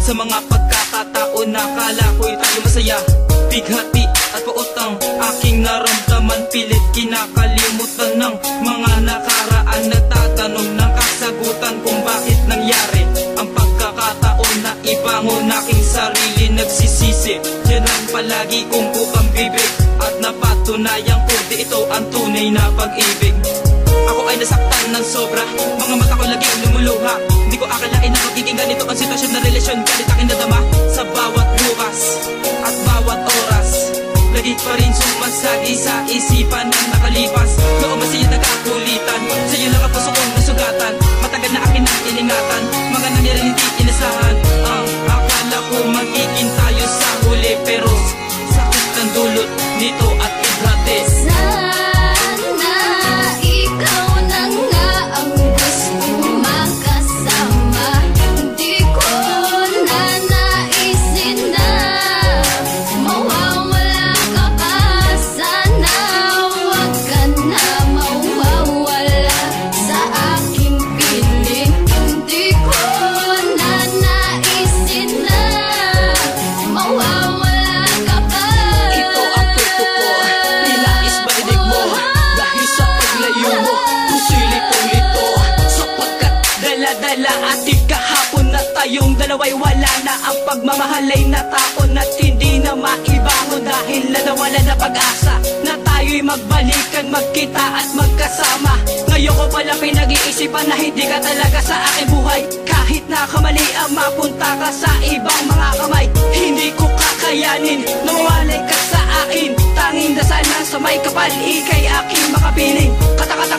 Sa mga pagkakataon na kala ko'y tayo masaya, bighati at pautang aking naramdaman. Pilit kinakalimutan ng mga nakaraan, nagtatanong ng kasagutan kung bakit nangyari ang pagkakataon na ibangon aking sarili. Nagsisisi, yan ang palagi kong bukang bibig, at napatunayang ko di ito ang tunay na pag-ibig. Ako ay nasaktan ng sobra, mga mata ko laging lumuluha. Hindi ko akalain na magiging ganito ang sitwasyon na relasyon. Galit aking nadama sa bawat bukas at bawat oras. Lagi pa rin sumasagi sa isipan ng nakalipas. Noong masaya nagkakulitan, sa'yo lang ang puso kong nasugatan. Matagal na akin ang iningatan, mga nangyari hindi inasahan. Ang akala ko magiging tayo sa huli, pero sakit ang dulot nito at ighati. Yung dalawa'y wala na, ang pagmamahal ay natapon at hindi na maibangon dahil na nawala na pag-asa na tayo'y magbalikan, magkita at magkasama. Ngayon ko pala pinag-iisipan na hindi ka talaga sa aking buhay. Kahit na kamali ang mapunta ka sa ibang mga kamay, hindi ko kakayanin na mawalay ka sa akin. Tanging dasal na sa may kapal, ika'y aking makapiling. Kataka,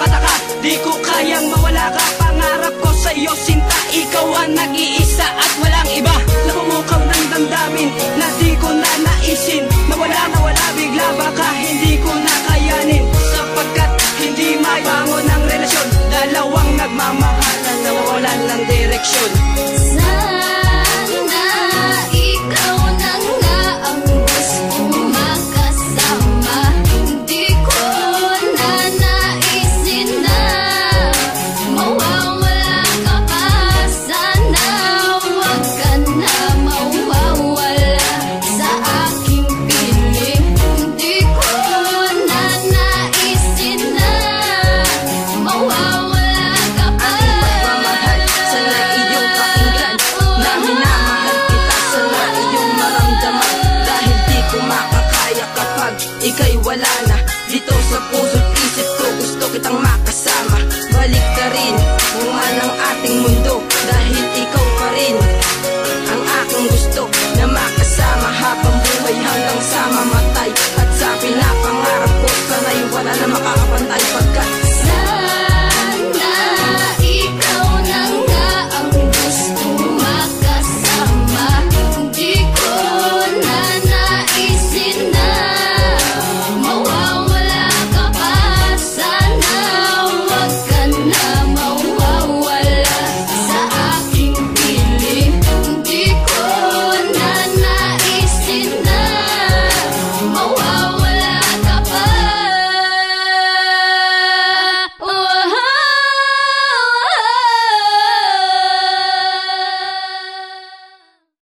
di ko kayang mawala ka. Pangarap ko sa'yo sinta, ikaw ang nag-iisa at walang iba. Napumukaw ng damdamin na di ko na naisin. Nawala bigla, baka hindi ko nakayanin. Sapagkat hindi maibangon ang relasyon, dalawang nagmamahalan na wawalan ng direksyon.